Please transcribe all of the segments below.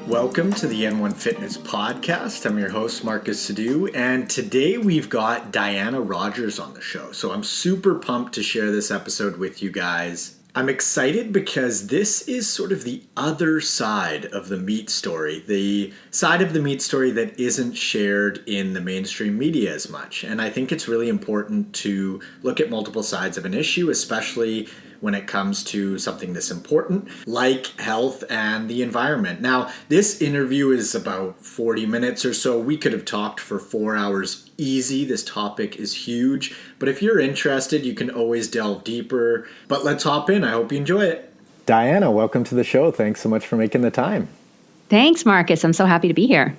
Welcome to the N1 Fitness Podcast. I'm your host, Marcus Sadu, and today we've got Diana Rodgers on the show. So I'm super pumped to share this episode with you guys. I'm excited because this is sort of the other side of the meat story, the side of the meat story that isn't shared in the mainstream media as much. And I think it's really important to look at multiple sides of an issue, especially when it comes to something this important, like health and the environment. Now, this interview is about 40 minutes or so. We could have talked for 4 hours easy. This topic is huge. But if you're interested, you can always delve deeper. But let's hop in. I hope you enjoy it. Diana, welcome to the show. Thanks so much for making the time. Thanks, Marcus. I'm so happy to be here.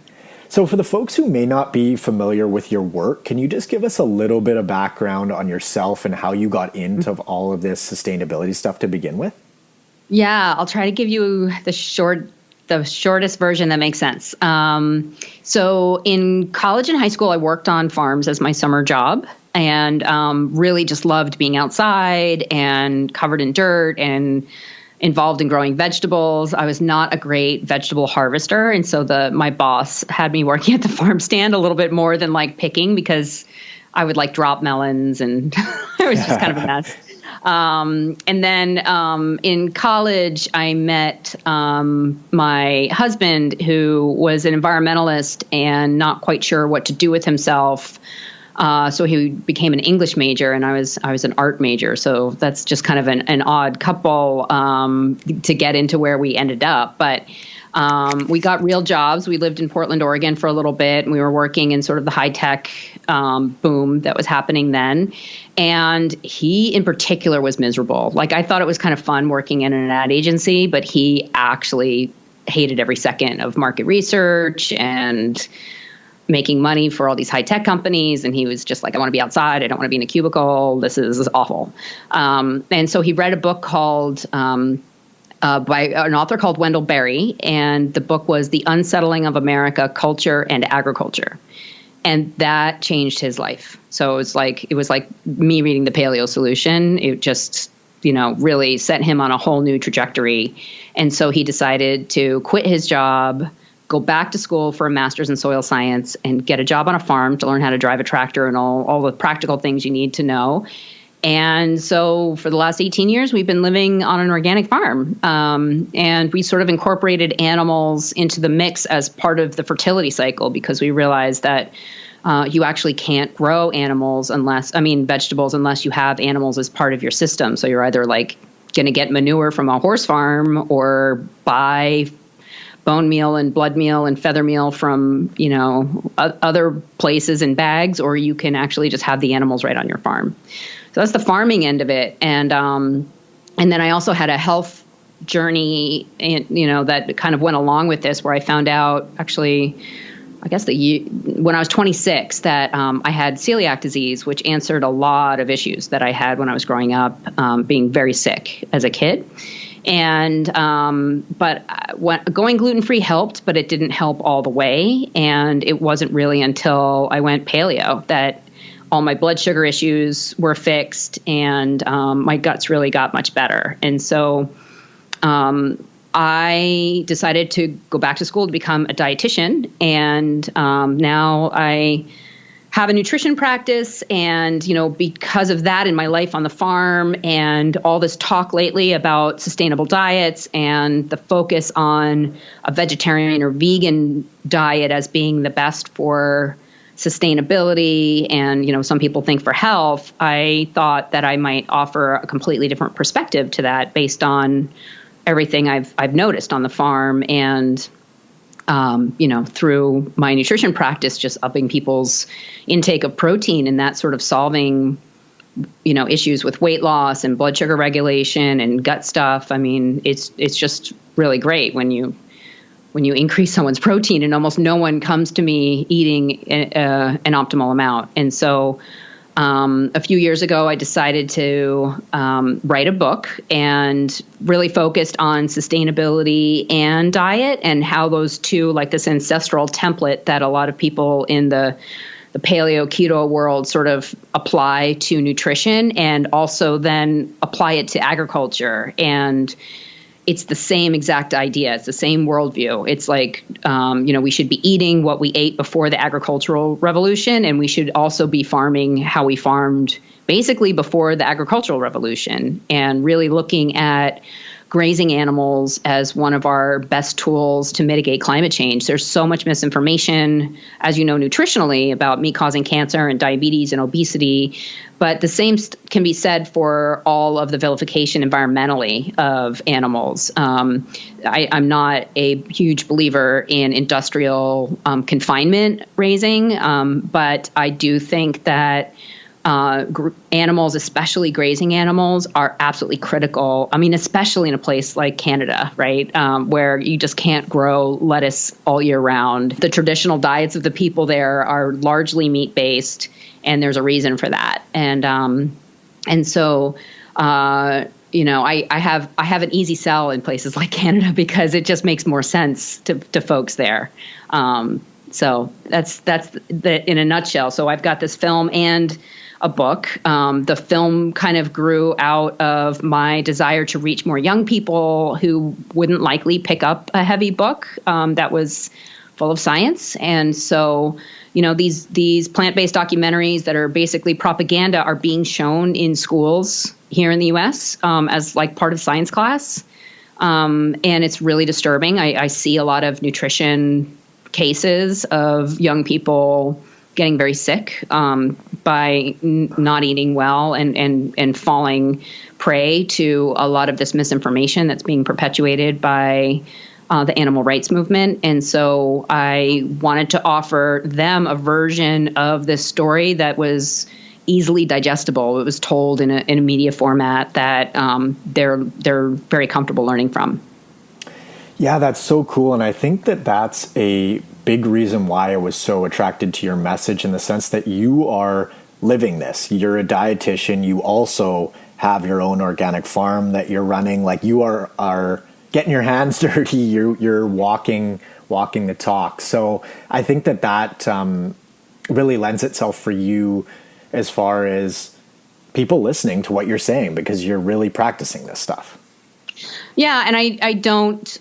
So for the folks who may not be familiar with your work, can you just give us a little bit of background on yourself and how you got into all of this sustainability stuff to begin with? Yeah, I'll try to give you the shortest version that makes sense. So in college and high school, I worked on farms as my summer job and really just loved being outside and covered in dirt and involved in growing vegetables. I was not a great vegetable harvester. And so my boss had me working at the farm stand a little bit more than like picking because I would like drop melons and it was just kind of a mess. And then in college, I met my husband, who was an environmentalist and not quite sure what to do with himself. So he became an English major, and I was an art major. So that's just kind of an odd couple to get into where we ended up. But we got real jobs. We lived in Portland, Oregon for a little bit, and we were working in sort of the high-tech boom that was happening then. And he, in particular, was miserable. Like, I thought it was kind of fun working in an ad agency, but he actually hated every second of market research and making money for all these high-tech companies. And he was just like, I want to be outside. I don't want to be in a cubicle. This is awful. And so he read a book called by an author called Wendell Berry. And the book was The Unsettling of America, Culture and Agriculture. And that changed his life. So it was like me reading The Paleo Solution. It just, really set him on a whole new trajectory. And so he decided to quit his job, go back to school for a master's in soil science, and get a job on a farm to learn how to drive a tractor and all the practical things you need to know. And so for the last 18 years, we've been living on an organic farm. And we sort of incorporated animals into the mix as part of the fertility cycle, because we realized that you actually can't grow vegetables unless you have animals as part of your system. So you're either like going to get manure from a horse farm or buy bone meal and blood meal and feather meal from, other places in bags, or you can actually just have the animals right on your farm. So that's the farming end of it. And then I also had a health journey, that kind of went along with this, where I found out actually, I guess when I was 26, that I had celiac disease, which answered a lot of issues that I had when I was growing up, being very sick as a kid. And but going gluten-free helped, but it didn't help all the way. And it wasn't really until I went paleo that all my blood sugar issues were fixed, and my guts really got much better. And so I decided to go back to school to become a dietitian. And now I have a nutrition practice, and, because of that in my life on the farm and all this talk lately about sustainable diets and the focus on a vegetarian or vegan diet as being the best for sustainability and, some people think for health, I thought that I might offer a completely different perspective to that based on everything I've noticed on the farm and through my nutrition practice, just upping people's intake of protein and that sort of solving, issues with weight loss and blood sugar regulation and gut stuff. I mean, it's just really great when you increase someone's protein, and almost no one comes to me eating an optimal amount. And so a few years ago, I decided to write a book and really focused on sustainability and diet, and how those two, like this ancestral template that a lot of people in the paleo keto world sort of apply to nutrition, and also then apply it to agriculture. And it's the same exact idea. It's the same worldview. It's like, we should be eating what we ate before the agricultural revolution, and we should also be farming how we farmed basically before the agricultural revolution, and really looking at grazing animals as one of our best tools to mitigate climate change. There's so much misinformation, as you know, nutritionally about meat causing cancer and diabetes and obesity, but the same can be said for all of the vilification environmentally of animals. I'm not a huge believer in industrial confinement raising, but I do think that animals, especially grazing animals, are absolutely critical. I mean, especially in a place like Canada, right, where you just can't grow lettuce all year round. The traditional diets of the people there are largely meat-based, and there's a reason for that. And so, I have an easy sell in places like Canada because it just makes more sense to folks there. So that's in a nutshell. So I've got this film and a book. The film kind of grew out of my desire to reach more young people who wouldn't likely pick up a heavy book that was full of science. And so, these plant-based documentaries that are basically propaganda are being shown in schools here in the U.S. As like part of science class. And it's really disturbing. I see a lot of nutrition cases of young people getting very sick by not eating well and falling prey to a lot of this misinformation that's being perpetuated by the animal rights movement. And so I wanted to offer them a version of this story that was easily digestible. It was told in a media format that they're very comfortable learning from. Yeah, that's so cool. And I think that's a big reason why I was so attracted to your message, in the sense that you are living this. You're a dietitian. You also have your own organic farm that you're running. Like, you are getting your hands dirty. You're walking the talk. So I think that really lends itself for you as far as people listening to what you're saying, because you're really practicing this stuff. Yeah, and I don't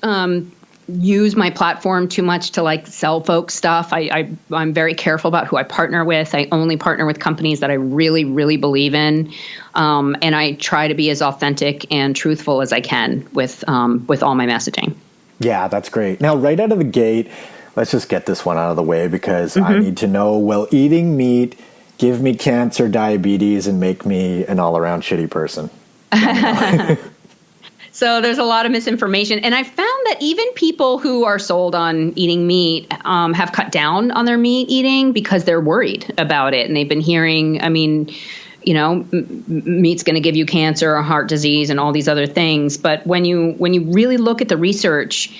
use my platform too much to like sell folks stuff. I'm very careful about who I partner with. I only partner with companies that I really, really believe in, and I try to be as authentic and truthful as I can with all my messaging. Yeah, that's great. Now, right out of the gate, let's just get this one out of the way, because I need to know: will eating meat give me cancer, diabetes, and make me an all-around shitty person? So there's a lot of misinformation. And I found that even people who are sold on eating meat have cut down on their meat eating because they're worried about it. And they've been hearing, meat's going to give you cancer or heart disease and all these other things. But when you really look at the research,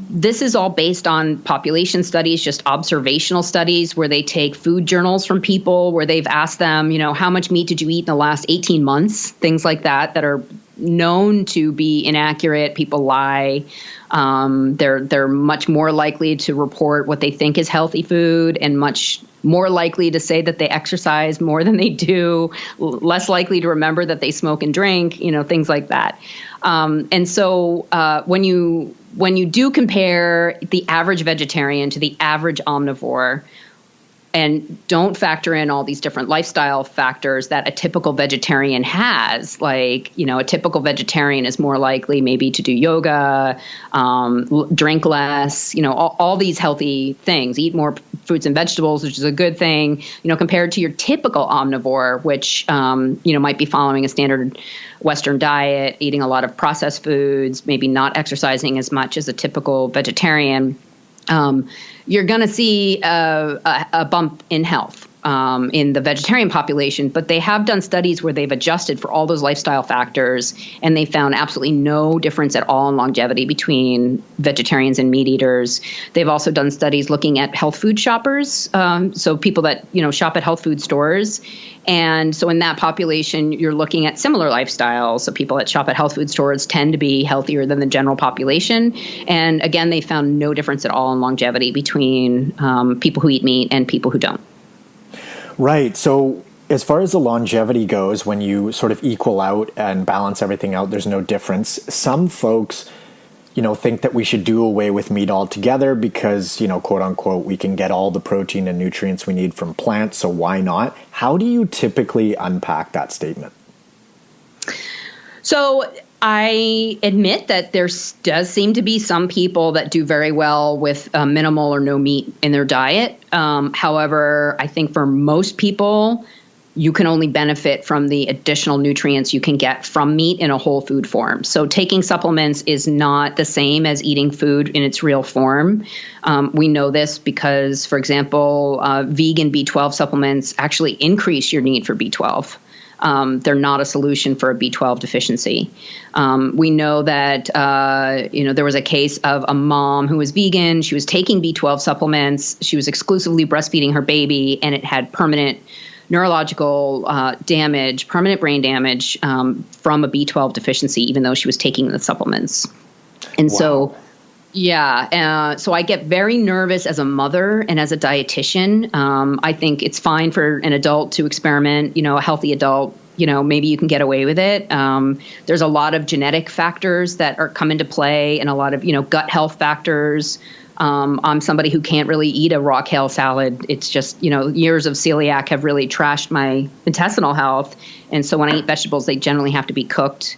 this is all based on population studies, just observational studies where they take food journals from people, where they've asked them, how much meat did you eat in the last 18 months? Things like that are known to be inaccurate. People lie. They're much more likely to report what they think is healthy food, and much more likely to say that they exercise more than they do, less likely to remember that they smoke and drink, things like that. And so when you do compare the average vegetarian to the average omnivore, and don't factor in all these different lifestyle factors that a typical vegetarian has, like, a typical vegetarian is more likely maybe to do yoga, drink less, all these healthy things, eat more fruits and vegetables, which is a good thing, compared to your typical omnivore, which, might be following a standard Western diet, eating a lot of processed foods, maybe not exercising as much as a typical vegetarian. You're going to see a bump in health in the vegetarian population, but they have done studies where they've adjusted for all those lifestyle factors, and they found absolutely no difference at all in longevity between vegetarians and meat eaters. They've also done studies looking at health food shoppers, so people that shop at health food stores. And so in that population, you're looking at similar lifestyles. So people that shop at health food stores tend to be healthier than the general population. And again, they found no difference at all in longevity between people who eat meat and people who don't. Right. So as far as the longevity goes, when you sort of equal out and balance everything out, there's no difference. Some folks, think that we should do away with meat altogether because, quote unquote, we can get all the protein and nutrients we need from plants, so why not? How do you typically unpack that statement? So I admit that there does seem to be some people that do very well with minimal or no meat in their diet. However, I think for most people, you can only benefit from the additional nutrients you can get from meat in a whole food form. So taking supplements is not the same as eating food in its real form. We know this because, for example, vegan B12 supplements actually increase your need for B12. They're not a solution for a B12 deficiency. We know that, there was a case of a mom who was vegan. She was taking B12 supplements. She was exclusively breastfeeding her baby, and it had permanent neurological damage, permanent brain damage from a B12 deficiency, even though she was taking the supplements. And Wow. So I get very nervous as a mother and as a dietitian. I think it's fine for an adult to experiment, a healthy adult, maybe you can get away with it. There's a lot of genetic factors that come into play and a lot of, gut health factors. I'm somebody who can't really eat a raw kale salad. It's just, years of celiac have really trashed my intestinal health. And so when I eat vegetables, they generally have to be cooked.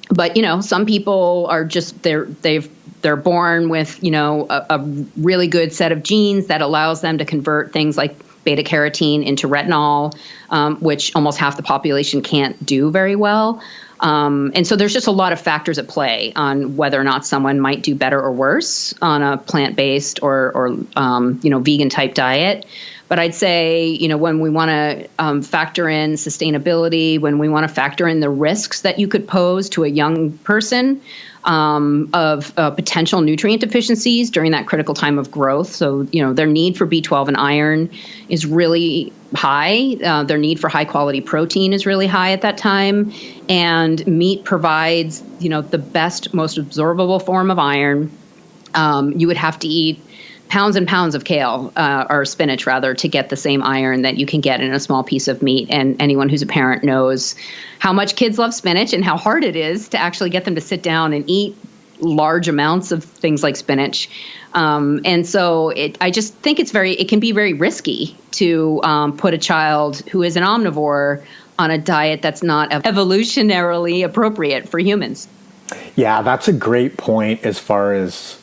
But, some people are just, they're born with, a really good set of genes that allows them to convert things like beta carotene into retinol, which almost half the population can't do very well. And so there's just a lot of factors at play on whether or not someone might do better or worse on a plant-based or vegan type diet. But I'd say, when we want to factor in sustainability, when we want to factor in the risks that you could pose to a young person of potential nutrient deficiencies during that critical time of growth. So, their need for B12 and iron is really high. Their need for high quality protein is really high at that time. And meat provides, the best, most absorbable form of iron. You would have to eat pounds and pounds of kale or spinach, rather, to get the same iron that you can get in a small piece of meat. And anyone who's a parent knows how much kids love spinach and how hard it is to actually get them to sit down and eat large amounts of things like spinach. And so I just think it can be very risky to put a child who is an omnivore on a diet that's not evolutionarily appropriate for humans. Yeah, that's a great point as far as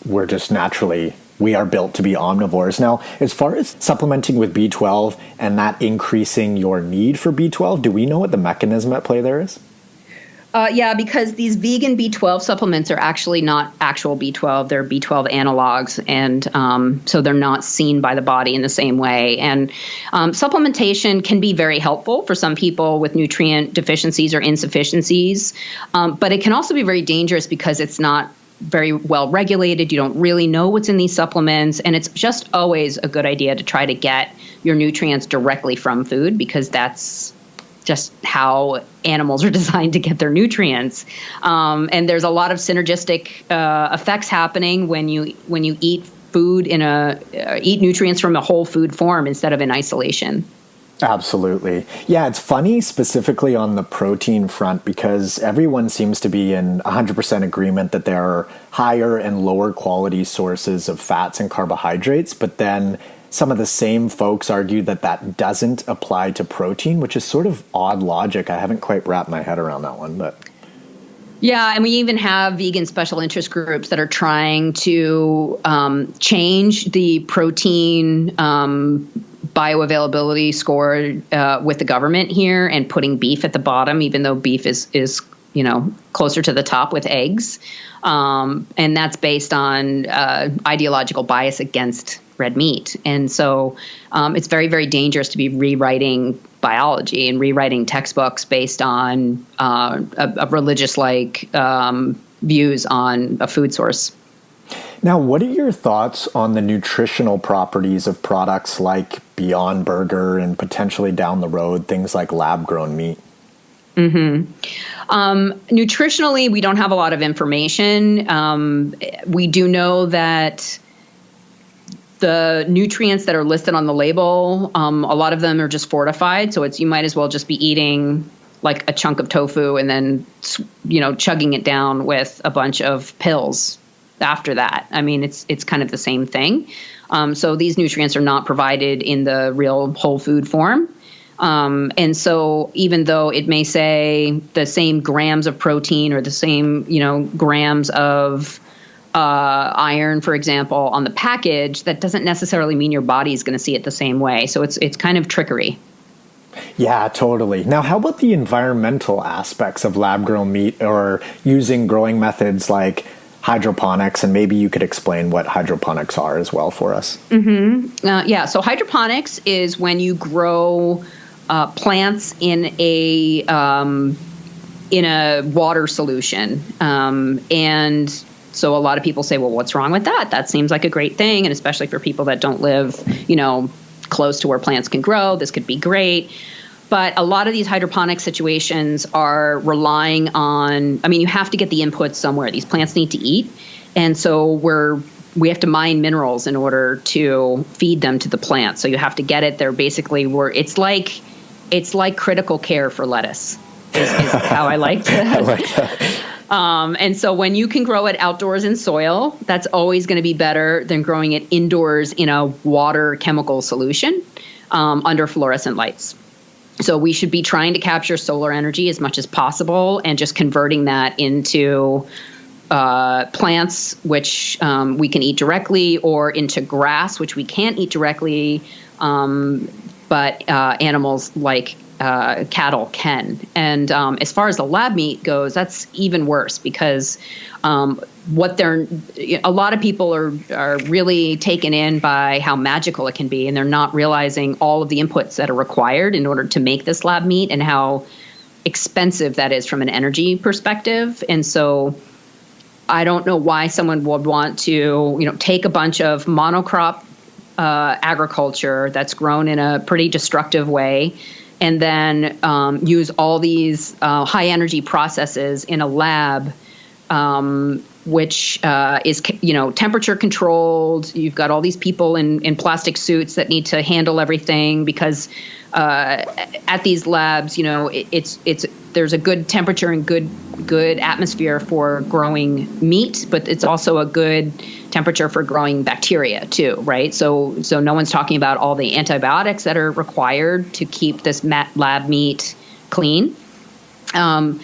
we are built to be omnivores. Now, as far as supplementing with B12 and that increasing your need for B12, do we know what the mechanism at play there is? Because these vegan B12 supplements are actually not actual B12. They're B12 analogs. And so they're not seen by the body in the same way. And supplementation can be very helpful for some people with nutrient deficiencies or insufficiencies. But it can also be very dangerous because it's not very well regulated. You don't really know what's in these supplements. And it's just always a good idea to try to get your nutrients directly from food, because that's just how animals are designed to get their nutrients. And there's a lot of synergistic effects happening when you eat food eat nutrients from a whole food form instead of in isolation. Absolutely. Yeah, it's funny specifically on the protein front because everyone seems to be in 100% agreement that there are higher and lower quality sources of fats and carbohydrates, but then some of the same folks argue that that doesn't apply to protein, which is sort of odd logic. I haven't quite wrapped my head around that one, but... Yeah, and we even have vegan special interest groups that are trying to change the protein bioavailability score with the government here and putting beef at the bottom, even though beef is closer to the top with eggs. And that's based on ideological bias against red meat. And so it's very, very dangerous to be rewriting biology and rewriting textbooks based on a religious-like views on a food source. Now, what are your thoughts on the nutritional properties of products like Beyond Burger and potentially down the road, things like lab-grown meat? Mm-hmm. Nutritionally, we don't have a lot of information. We do know that the nutrients that are listed on the label, a lot of them are just fortified. So you might as well just be eating like a chunk of tofu and then, chugging it down with a bunch of pills after that. I mean, it's kind of the same thing. So these nutrients are not provided in the real whole food form. And so even though it may say the same grams of protein or the same, grams of iron, for example, on the package, that doesn't necessarily mean your body is going to see it the same way. So it's kind of trickery. Yeah, totally. Now, how about the environmental aspects of lab-grown meat or using growing methods like hydroponics? And maybe you could explain what hydroponics are as well for us. Yeah, so hydroponics is when you grow plants in a water solution. And so a lot of people say, well, what's wrong with that? That seems like a great thing. And especially for people that don't live, close to where plants can grow, this could be great. But a lot of these hydroponic situations are relying on, you have to get the inputs somewhere. These plants need to eat. And so we have to mine minerals in order to feed them to the plant. So you have to get it. They're basically it's like critical care for lettuce is how I like to. I like that. And so when you can grow it outdoors in soil, that's always going to be better than growing it indoors in a water chemical solution under fluorescent lights. So we should be trying to capture solar energy as much as possible and just converting that into plants, which we can eat directly, or into grass, which we can't eat directly, but animals like cattle can. And as far as the lab meat goes, that's even worse because a lot of people are really taken in by how magical it can be, and they're not realizing all of the inputs that are required in order to make this lab meat and how expensive that is from an energy perspective. And so I don't know why someone would want to, take a bunch of monocrop agriculture that's grown in a pretty destructive way and then use all these high energy processes in a lab, which is, temperature controlled. You've got all these people in plastic suits that need to handle everything because at these labs, there's a good temperature and good atmosphere for growing meat, but it's also a good temperature for growing bacteria too, right? So no one's talking about all the antibiotics that are required to keep this lab meat clean. And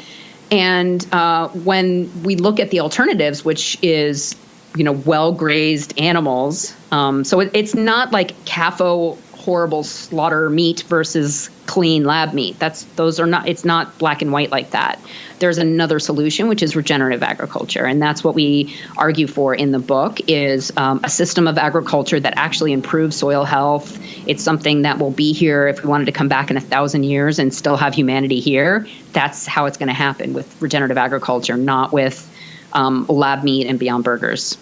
when we look at the alternatives, which is, well-grazed animals, so it's not like CAFO horrible slaughter meat versus clean lab meat. It's not black and white like that. There's another solution, which is regenerative agriculture. And that's what we argue for in the book is a system of agriculture that actually improves soil health. It's something that will be here if we wanted to come back in 1,000 years and still have humanity here. That's how it's going to happen with regenerative agriculture, not with lab meat and Beyond Burgers.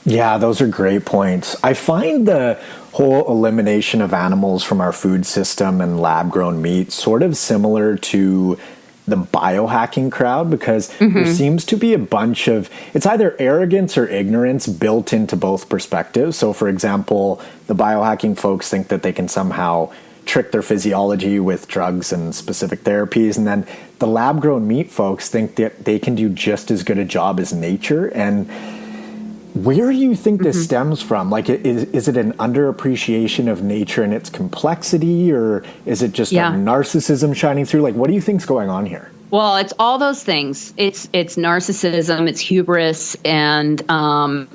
Yeah, those are great points. I find the whole elimination of animals from our food system and lab-grown meat sort of similar to the biohacking crowd because there seems to be a bunch of, it's either arrogance or ignorance built into both perspectives. So, for example, the biohacking folks think that they can somehow trick their physiology with drugs and specific therapies. And then the lab-grown meat folks think that they can do just as good a job as nature. And where do you think this stems from? Like, is it an underappreciation of nature and its complexity, or is it just our narcissism shining through? Like, what do you think's going on here? Well, it's all those things. It's narcissism, it's hubris, and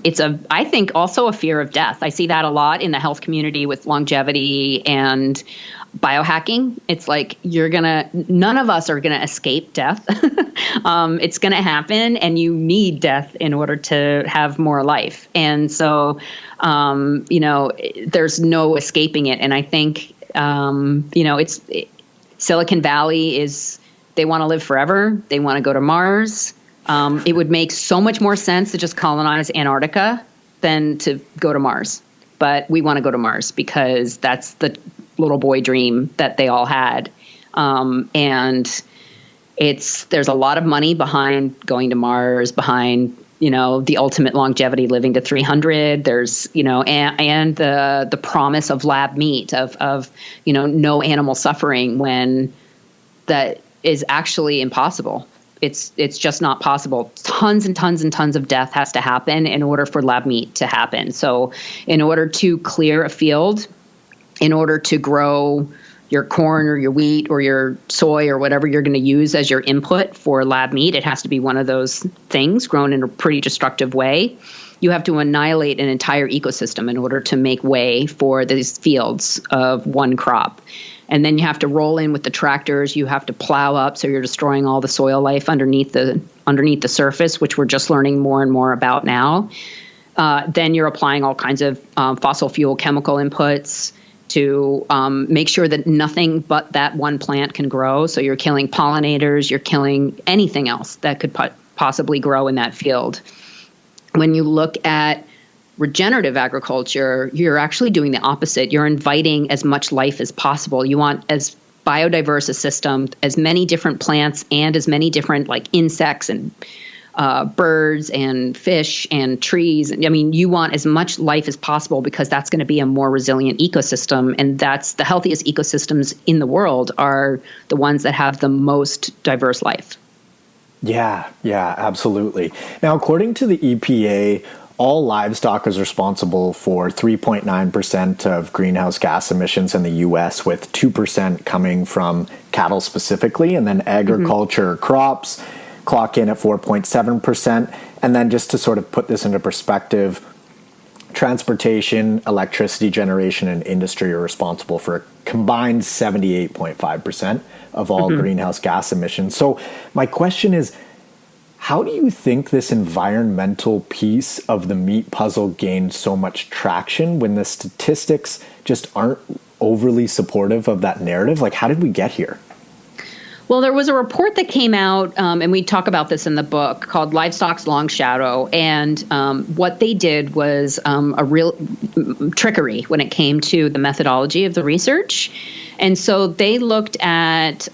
it's I think also a fear of death. I see that a lot in the health community with longevity and biohacking. It's like none of us are gonna escape death. It's gonna happen, and you need death in order to have more life. And so, there's no escaping it. And I think, Silicon Valley is. They want to live forever. They want to go to Mars. It would make so much more sense to just colonize Antarctica than to go to Mars. But we want to go to Mars because that's the little boy dream that they all had. And there's a lot of money behind going to Mars, behind the ultimate longevity, living to 300. There's, and the promise of lab meat, of no animal suffering, when that is actually impossible. It's just not possible. Tons and tons and tons of death has to happen in order for lab meat to happen. So in order to clear a field, in order to grow your corn or your wheat or your soy or whatever you're going to use as your input for lab meat, it has to be one of those things grown in a pretty destructive way. You have to annihilate an entire ecosystem in order to make way for these fields of one crop. And then you have to roll in with the tractors. You have to plow up, so you're destroying all the soil life underneath the surface, which we're just learning more and more about now. Then you're applying all kinds of fossil fuel chemical inputs to make sure that nothing but that one plant can grow. So you're killing pollinators, you're killing anything else that could possibly grow in that field. When you look at regenerative agriculture, you're actually doing the opposite. You're inviting as much life as possible. You want as biodiverse a system, as many different plants and as many different insects and birds and fish and trees. I mean, you want as much life as possible, because that's going to be a more resilient ecosystem. And that's the healthiest ecosystems in the world are the ones that have the most diverse life. Yeah, absolutely. Now, according to the EPA, all livestock is responsible for 3.9% of greenhouse gas emissions in the U.S., with 2% coming from cattle specifically, and then agriculture crops clock in at 4.7%. And then just to sort of put this into perspective, transportation, electricity generation, and industry are responsible for a combined 78.5% of all greenhouse gas emissions. So my question is, how do you think this environmental piece of the meat puzzle gained so much traction when the statistics just aren't overly supportive of that narrative? How did we get here? Well, there was a report that came out, and we talk about this in the book, called Livestock's Long Shadow. And what they did was a real trickery when it came to the methodology of the research. And so they looked at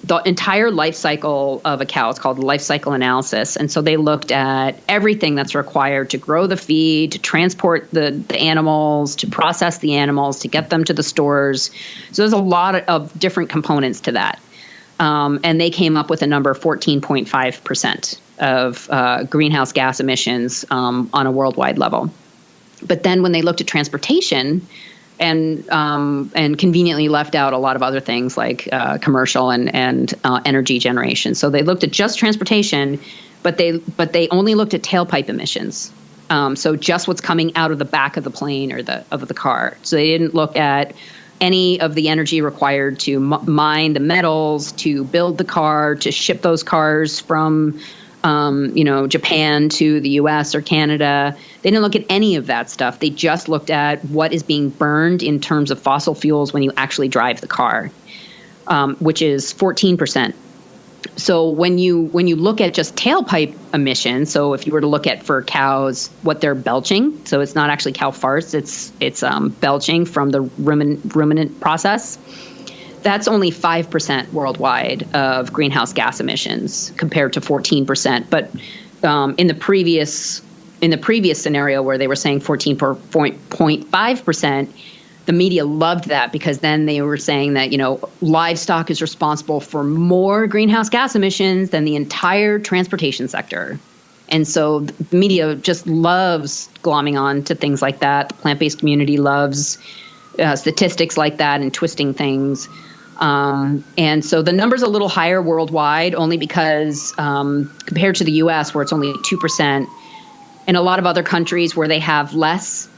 the entire life cycle of a cow. It's called life cycle analysis. And so they looked at everything that's required to grow the feed, to transport the animals, to process the animals, to get them to the stores. So there's a lot of different components to that. And they came up with a number of 14.5% of greenhouse gas emissions on a worldwide level. But then when they looked at transportation, and conveniently left out a lot of other things like commercial and energy generation. So they looked at just transportation, but they only looked at tailpipe emissions. So just what's coming out of the back of the plane or of the car. So they didn't look at any of the energy required to mine the metals, to build the car, to ship those cars from Japan to the US or Canada. They didn't look at any of that stuff. They just looked at what is being burned in terms of fossil fuels when you actually drive the car, which is 14%. So when you look at just tailpipe emissions, so if you were to look at for cows what they're belching, so it's not actually cow farts, it's belching from the ruminant process. That's only 5% worldwide of greenhouse gas emissions compared to 14%. But in the previous scenario where they were saying 14.5%, the media loved that, because then they were saying that livestock is responsible for more greenhouse gas emissions than the entire transportation sector. And so the media just loves glomming on to things like that. The plant-based community loves statistics like that and twisting things. And so the number's a little higher worldwide, only because compared to the U.S., where it's only 2%, in a lot of other countries where they have less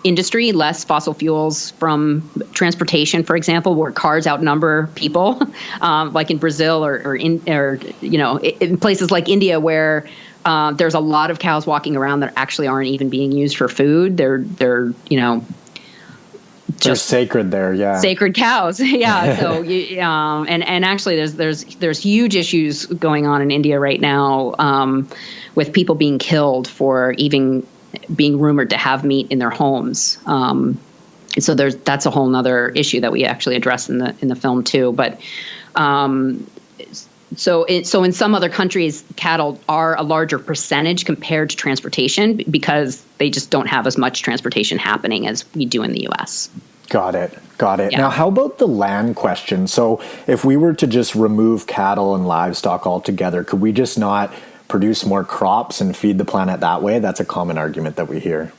industry, less fossil fuels from transportation, for example, where cars outnumber people, like in Brazil or in places like India, where there's a lot of cows walking around that actually aren't even being used for food. They're sacred there, yeah. Sacred cows, yeah. So, and actually, there's huge issues going on in India right now with people being killed for even being rumored to have meat in their homes. So that's a whole nother issue that we actually address in the film too. But So in some other countries, cattle are a larger percentage compared to transportation because they just don't have as much transportation happening as we do in the U.S. Got it. Yeah. Now, how about the land question? So if we were to just remove cattle and livestock altogether, could we just not produce more crops and feed the planet that way? That's a common argument that we hear.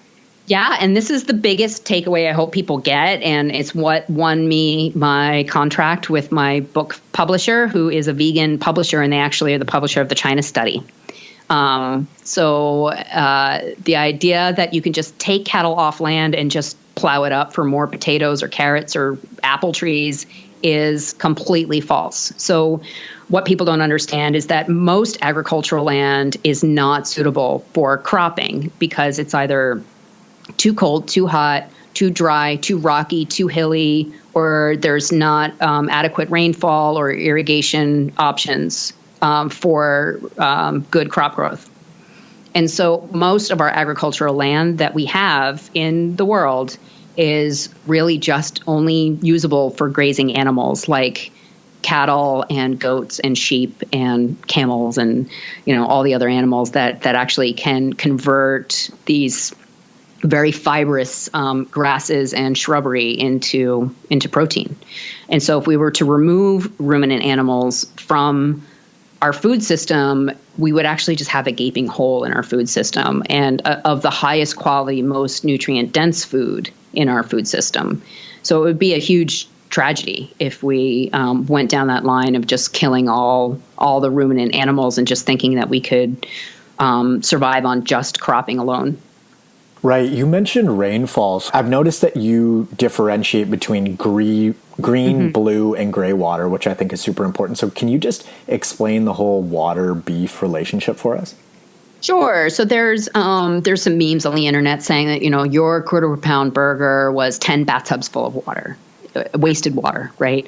Yeah, and this is the biggest takeaway I hope people get, and it's what won me my contract with my book publisher, who is a vegan publisher, and they actually are the publisher of the China study. So the idea that you can just take cattle off land and just plow it up for more potatoes or carrots or apple trees is completely false. So what people don't understand is that most agricultural land is not suitable for cropping because it's either too cold, too hot, too dry, too rocky, too hilly, or there's not adequate rainfall or irrigation options for good crop growth. And so most of our agricultural land that we have in the world is really just only usable for grazing animals like cattle and goats and sheep and camels and, all the other animals that actually can convert these very fibrous grasses and shrubbery into protein. And so if we were to remove ruminant animals from our food system, we would actually just have a gaping hole in our food system and of the highest quality, most nutrient dense food in our food system. So it would be a huge tragedy if we went down that line of just killing all the ruminant animals and just thinking that we could survive on just cropping alone. Right. You mentioned rainfalls. I've noticed that you differentiate between green, blue, and gray water, which I think is super important. So can you just explain the whole water-beef relationship for us? Sure. So there's some memes on the internet saying that, your quarter-pound burger was 10 bathtubs full of water, wasted water, right?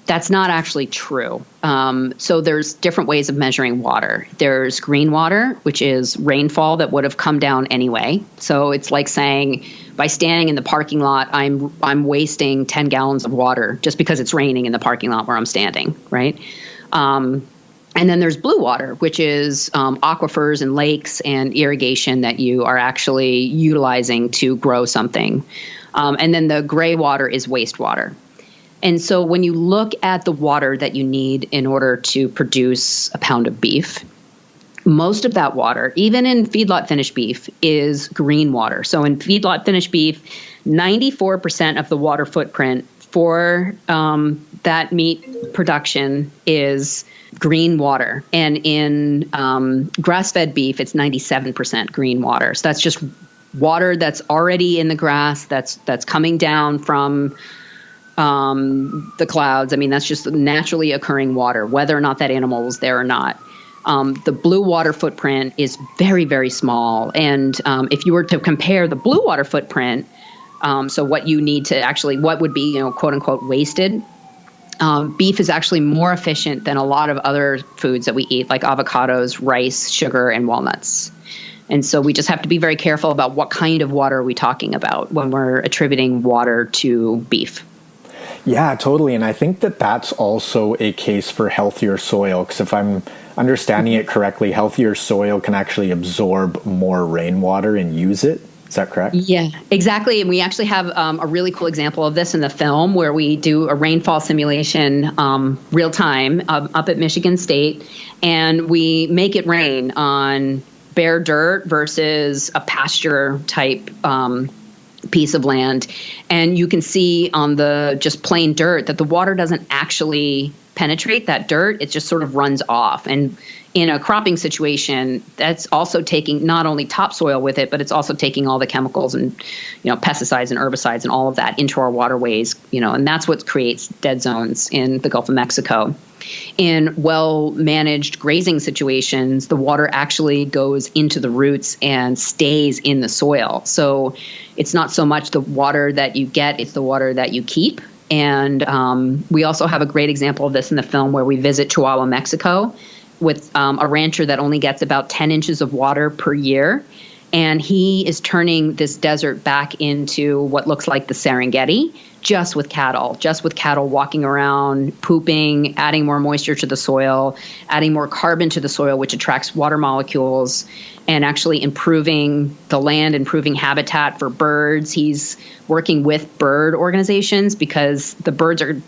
That's not actually true. So there's different ways of measuring water. There's green water, which is rainfall that would have come down anyway. So it's like saying by standing in the parking lot, I'm wasting 10 gallons of water just because it's raining in the parking lot where I'm standing, right? And then there's blue water, which is aquifers and lakes and irrigation that you are actually utilizing to grow something. And then the gray water is wastewater. And so when you look at the water that you need in order to produce a pound of beef, most of that water, even in feedlot finished beef, is green water. So in feedlot finished beef, 94% of the water footprint for that meat production is green water. And in grass-fed beef, it's 97% green water. So that's just water that's already in the grass, that's coming down from the clouds. I mean, that's just naturally occurring water, whether or not that animal was there or not. The blue water footprint is very, very small. And if you were to compare the blue water footprint, so what you need to actually, what would be, quote unquote, wasted, beef is actually more efficient than a lot of other foods that we eat, like avocados, rice, sugar, and walnuts. And so we just have to be very careful about what kind of water are we talking about when we're attributing water to beef. Yeah, totally. And I think that that's also a case for healthier soil, because if I'm understanding it correctly, healthier soil can actually absorb more rainwater and use it. Is that correct? Yeah, exactly. And we actually have a really cool example of this in the film where we do a rainfall simulation real time up at Michigan State, and we make it rain on bare dirt versus a pasture type piece of land. And you can see on the just plain dirt that the water doesn't actually penetrate that dirt. It just sort of runs off. And in a cropping situation, that's also taking not only topsoil with it, but it's also taking all the chemicals and, pesticides and herbicides and all of that into our waterways, and that's what creates dead zones in the Gulf of Mexico. In well-managed grazing situations, the water actually goes into the roots and stays in the soil. So it's not so much the water that you get, it's the water that you keep. And we also have a great example of this in the film where we visit Chihuahua, Mexico, with a rancher that only gets about 10 inches of water per year. And he is turning this desert back into what looks like the Serengeti, just with cattle walking around, pooping, adding more moisture to the soil, adding more carbon to the soil, which attracts water molecules, and actually improving the land, improving habitat for birds. He's working with bird organizations because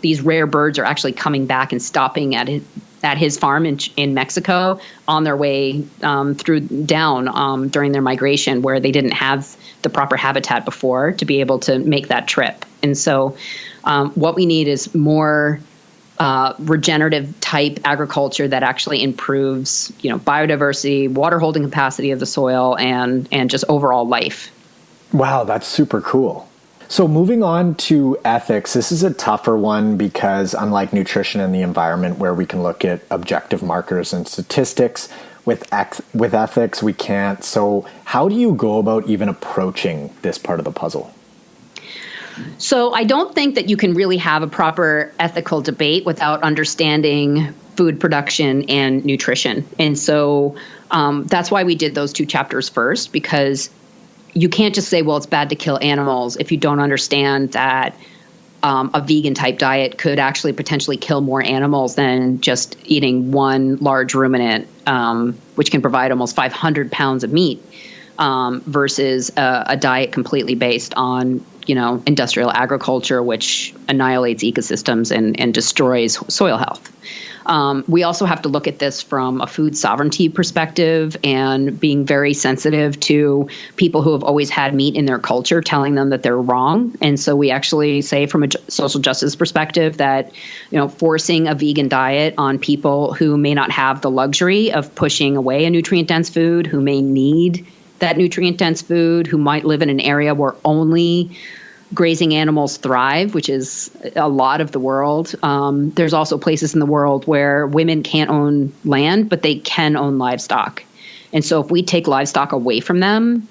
these rare birds are actually coming back and stopping at his farm in Mexico on their way during their migration, where they didn't have the proper habitat before to be able to make that trip. And so what we need is more regenerative type agriculture that actually improves, biodiversity, water holding capacity of the soil, and just overall life. Wow, that's super cool. So moving on to ethics, this is a tougher one because unlike nutrition and the environment, where we can look at objective markers and statistics, with ethics we can't. So how do you go about even approaching this part of the puzzle? So I don't think that you can really have a proper ethical debate without understanding food production and nutrition. And so that's why we did those two chapters first, because you can't just say, well, it's bad to kill animals if you don't understand that a vegan type diet could actually potentially kill more animals than just eating one large ruminant, which can provide almost 500 pounds of meat, versus a diet completely based on, industrial agriculture, which annihilates ecosystems and destroys soil health. We also have to look at this from a food sovereignty perspective and being very sensitive to people who have always had meat in their culture, telling them that they're wrong. And so we actually say from a social justice perspective that, forcing a vegan diet on people who may not have the luxury of pushing away a nutrient-dense food, who may need that nutrient-dense food, who might live in an area where only grazing animals thrive, which is a lot of the world. There's also places in the world where women can't own land, but they can own livestock. And so if we take livestock away from them,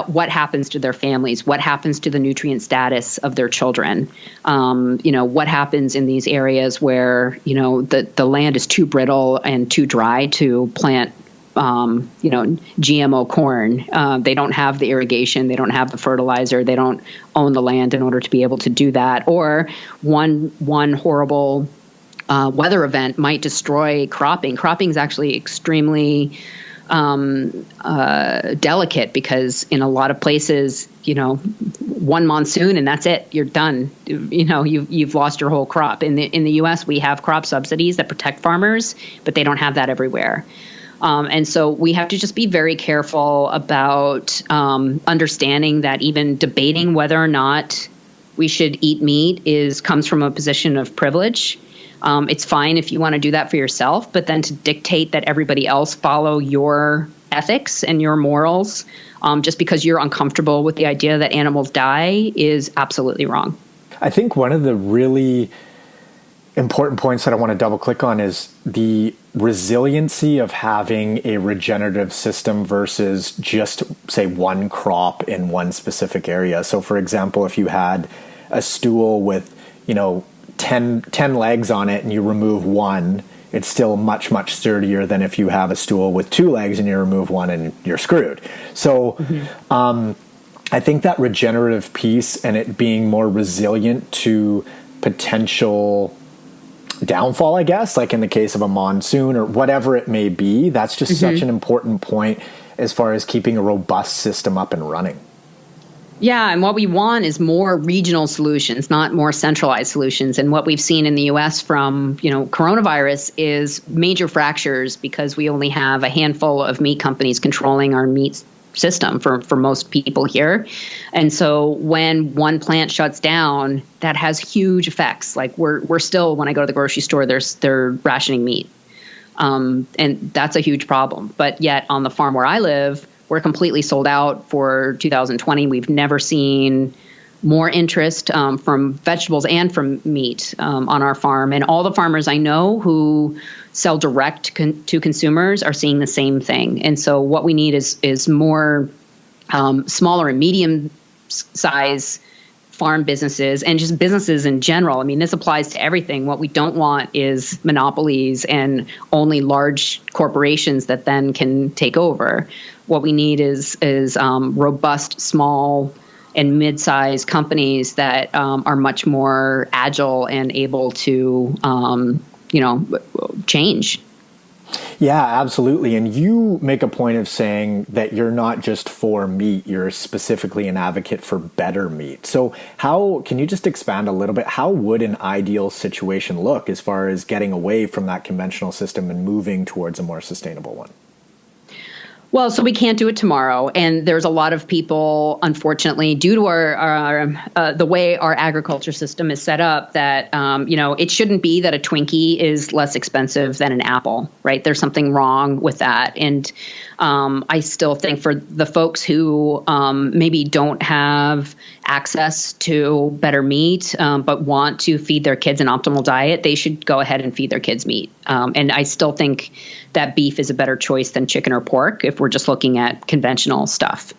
what happens to their families? What happens to the nutrient status of their children? What happens in these areas where, the land is too brittle and too dry to plant GMO corn. They don't have the irrigation. They don't have the fertilizer. They don't own the land in order to be able to do that. Or one horrible weather event might destroy cropping. Cropping is actually extremely delicate because in a lot of places, one monsoon and that's it. You're done. You've lost your whole crop. In the U.S., we have crop subsidies that protect farmers, but they don't have that everywhere. And so we have to just be very careful about understanding that even debating whether or not we should eat meat comes from a position of privilege. It's fine if you want to do that for yourself, but then to dictate that everybody else follow your ethics and your morals just because you're uncomfortable with the idea that animals die is absolutely wrong. I think one of the really important points that I want to double click on is the resiliency of having a regenerative system versus just say one crop in one specific area. So for example, if you had a stool with, 10 legs on it and you remove one, it's still much, much sturdier than if you have a stool with 2 legs and you remove one and you're screwed. So I think that regenerative piece and it being more resilient to potential downfall, I guess, like in the case of a monsoon or whatever it may be, that's just such an important point as far as keeping a robust system up and running. Yeah, and what we want is more regional solutions, not more centralized solutions. And what we've seen in the U.S. from, coronavirus is major fractures because we only have a handful of meat companies controlling our meat system for most people here. And so when one plant shuts down, that has huge effects. Like we're still, when I go to the grocery store, they're rationing meat. And that's a huge problem. But yet on the farm where I live, we're completely sold out for 2020. We've never seen more interest from vegetables and from meat on our farm. And all the farmers I know who sell direct to consumers are seeing the same thing. And so what we need is more smaller and medium size farm businesses and just businesses in general. I mean, this applies to everything. What we don't want is monopolies and only large corporations that then can take over. What we need is robust, small and mid-sized companies that are much more agile and able to, change. Yeah, absolutely. And you make a point of saying that you're not just for meat, you're specifically an advocate for better meat. So can you just expand a little bit? How would an ideal situation look as far as getting away from that conventional system and moving towards a more sustainable one? Well, so we can't do it tomorrow, and there's a lot of people, unfortunately, due to our the way our agriculture system is set up, that it shouldn't be that a Twinkie is less expensive than an apple, right? There's something wrong with that, and I still think for the folks who maybe don't have access to better meat, but want to feed their kids an optimal diet, they should go ahead and feed their kids meat. And I still think that beef is a better choice than chicken or pork if we're just looking at conventional stuff.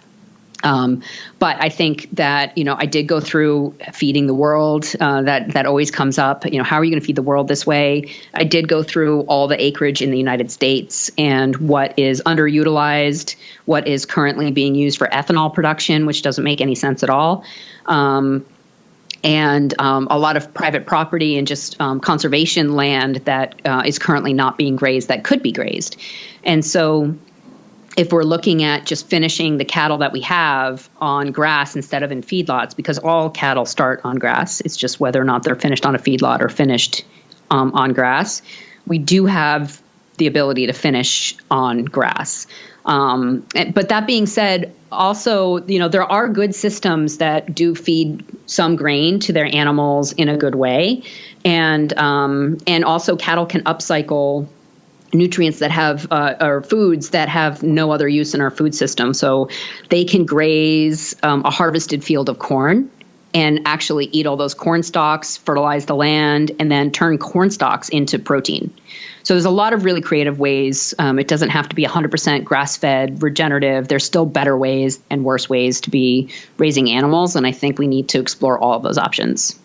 But I think that, I did go through feeding the world. That always comes up. How are you going to feed the world this way? I did go through all the acreage in the United States and what is underutilized, what is currently being used for ethanol production, which doesn't make any sense at all. And a lot of private property and just conservation land that is currently not being grazed that could be grazed. And so if we're looking at just finishing the cattle that we have on grass instead of in feedlots, because all cattle start on grass, it's just whether or not they're finished on a feedlot or finished on grass, we do have the ability to finish on grass. But that being said, also, there are good systems that do feed some grain to their animals in a good way. And also cattle can upcycle nutrients that have or foods that have no other use in our food system. So they can graze a harvested field of corn and actually eat all those corn stalks, fertilize the land, and then turn corn stalks into protein. So there's a lot of really creative ways. It doesn't have to be 100% grass-fed, regenerative. There's still better ways and worse ways to be raising animals, and I think we need to explore all of those options.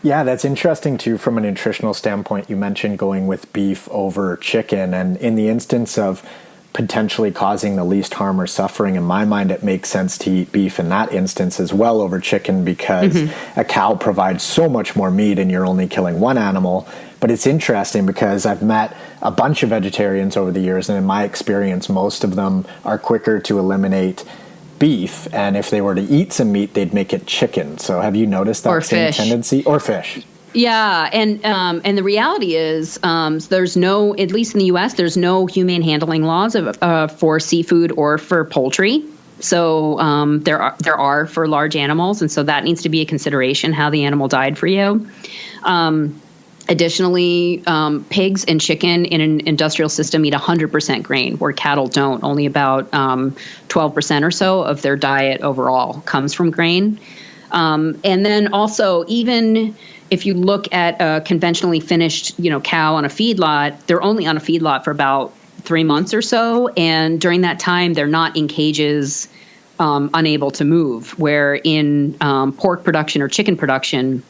Yeah, that's interesting too from a nutritional standpoint. You mentioned going with beef over chicken, and in the instance of potentially causing the least harm or suffering, in my mind, it makes sense to eat beef in that instance as well over chicken because a cow provides so much more meat and you're only killing one animal. But it's interesting because I've met a bunch of vegetarians over the years, and in my experience, most of them are quicker to eliminate beef, and if they were to eat some meat, they'd make it chicken. So have you noticed that same tendency? Or fish. Yeah, and the reality is there's no, at least in the U.S., there's no humane handling laws for seafood or for poultry. So there are for large animals, and so that needs to be a consideration, how the animal died for you. Additionally, pigs and chicken in an industrial system eat 100% grain, where cattle don't. Only about 12% or so of their diet overall comes from grain. And then also, even if you look at a conventionally finished, cow on a feedlot, they're only on a feedlot for about 3 months or so. And during that time, they're not in cages, unable to move, where in pork production or chicken production,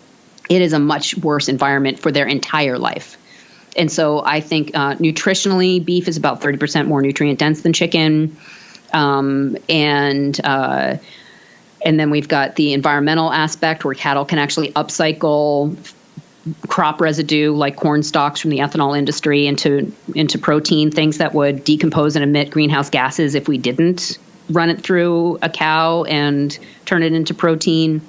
it is a much worse environment for their entire life. And so I think nutritionally, beef is about 30% more nutrient dense than chicken. And then we've got the environmental aspect where cattle can actually upcycle crop residue like corn stalks from the ethanol industry into protein, things that would decompose and emit greenhouse gases if we didn't run it through a cow and turn it into protein.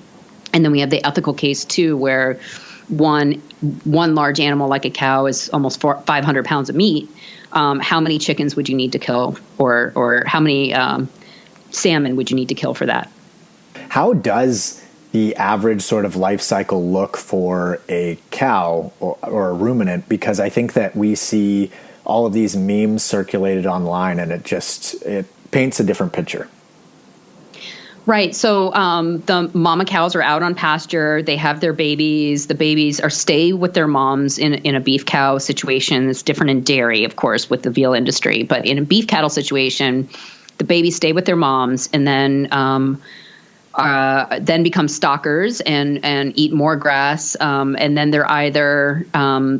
And then we have the ethical case too, where one large animal like a cow is almost 500 pounds of meat. How many chickens would you need to kill, or how many salmon would you need to kill for that? How does the average sort of life cycle look for a cow or a ruminant? Because I think that we see all of these memes circulated online, and it paints a different picture. Right. So the mama cows are out on pasture. They have their babies. The babies stay with their moms in a beef cow situation. It's different in dairy, of course, with the veal industry. But in a beef cattle situation, the babies stay with their moms. And then then become stockers and eat more grass. And then they're either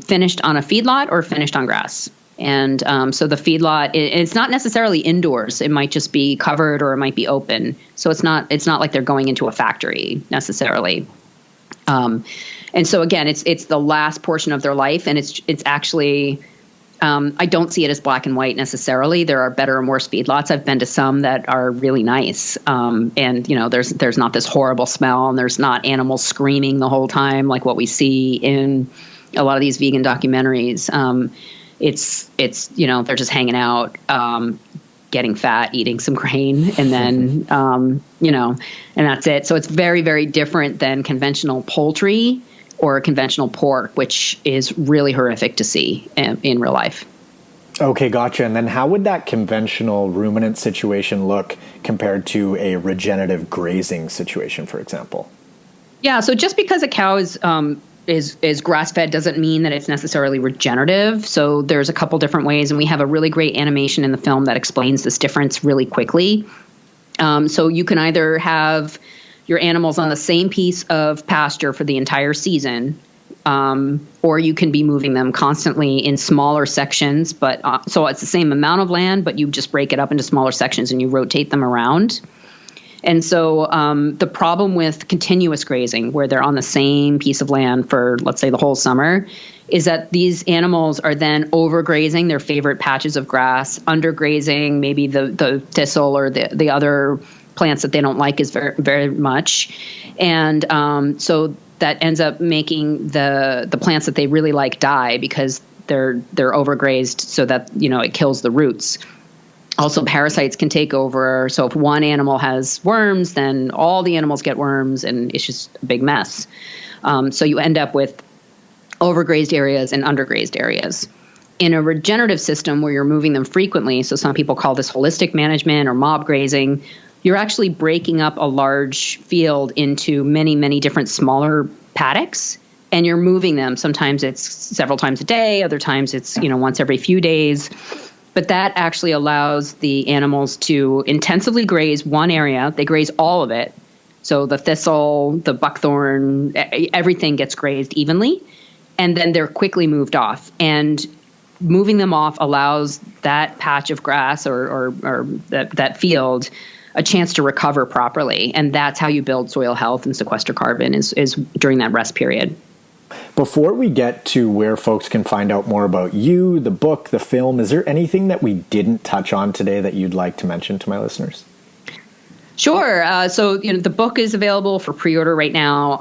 finished on a feedlot or finished on grass. And so the feedlot, it's not necessarily indoors. It might just be covered or it might be open. So it's not like they're going into a factory necessarily. And so again, it's the last portion of their life, and it's actually. I don't see it as black and white necessarily. There are better and worse feedlots. I've been to some that are really nice. And there's not this horrible smell, and there's not animals screaming the whole time like what we see in a lot of these vegan documentaries. It's they're just hanging out, getting fat, eating some grain, and then, and that's it. So it's very, very different than conventional poultry or conventional pork, which is really horrific to see in real life. Okay, gotcha. And then how would that conventional ruminant situation look compared to a regenerative grazing situation, for example? Yeah, so just because a cow is grass-fed doesn't mean that it's necessarily regenerative. So there's a couple different ways, and we have a really great animation in the film that explains this difference really quickly. So you can either have your animals on the same piece of pasture for the entire season, or you can be moving them constantly in smaller sections. But so it's the same amount of land, but you just break it up into smaller sections and you rotate them around. And so the problem with continuous grazing, where they're on the same piece of land for, let's say, the whole summer, is that these animals are then overgrazing their favorite patches of grass, undergrazing maybe the thistle or the other plants that they don't like as very, very much. And so that ends up making the plants that they really like die because they're overgrazed so that, it kills the roots. Also, parasites can take over. So if one animal has worms, then all the animals get worms, and it's just a big mess. So you end up with overgrazed areas and undergrazed areas. In a regenerative system where you're moving them frequently, so some people call this holistic management or mob grazing, you're actually breaking up a large field into many, many different smaller paddocks, and you're moving them. Sometimes it's several times a day. Other times it's, once every few days. But that actually allows the animals to intensively graze one area. They graze all of it. So the thistle, the buckthorn, everything gets grazed evenly. And then they're quickly moved off. And moving them off allows that patch of grass or that field a chance to recover properly. And that's how you build soil health and sequester carbon is during that rest period. Before we get to where folks can find out more about you, the book, the film, is there anything that we didn't touch on today that you'd like to mention to my listeners? Sure. So, the book is available for pre-order right now.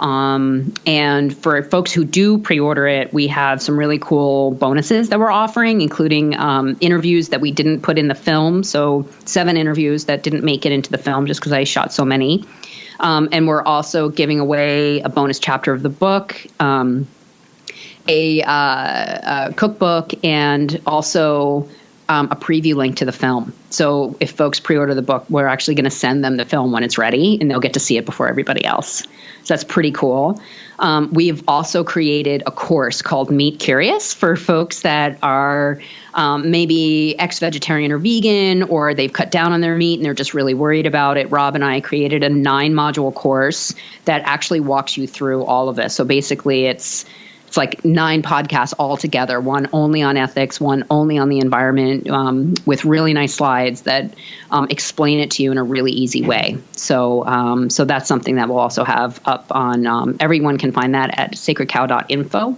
And for folks who do pre-order it, we have some really cool bonuses that we're offering, including interviews that we didn't put in the film. So 7 interviews that didn't make it into the film just because I shot so many. And we're also giving away a bonus chapter of the book, a cookbook, and also a preview link to the film. So if folks pre-order the book, we're actually going to send them the film when it's ready, and they'll get to see it before everybody else. So that's pretty cool. We've also created a course called Meat Curious for folks that are maybe ex-vegetarian or vegan, or they've cut down on their meat and they're just really worried about it. Rob and I created a 9-module course that actually walks you through all of this. So basically it's like 9 podcasts all together, one only on ethics, one only on the environment, with really nice slides that explain it to you in a really easy way. So so that's something that we'll also have up on, everyone can find that at sacredcow.info.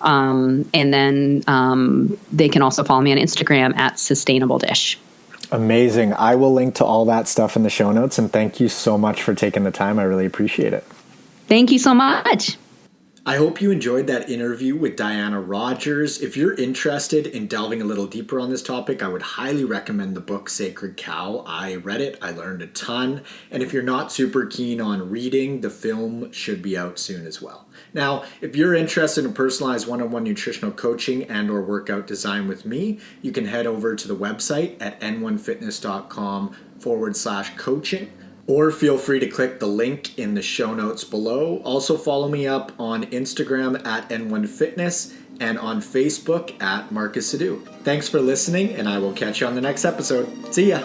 And then they can also follow me on Instagram at Sustainable Dish. Amazing. I will link to all that stuff in the show notes, and thank you so much for taking the time. I really appreciate it. Thank you so much. I hope you enjoyed that interview with Diana Rodgers. If you're interested in delving a little deeper on this topic, I would highly recommend the book Sacred Cow. I read it, I learned a ton, and if you're not super keen on reading, the film should be out soon as well. Now, if you're interested in personalized one-on-one nutritional coaching and or workout design with me, you can head over to the website at n1fitness.com/coaching. Or feel free to click the link in the show notes below. Also follow me up on Instagram at N1Fitness and on Facebook at Marcus Sadu. Thanks for listening, and I will catch you on the next episode. See ya!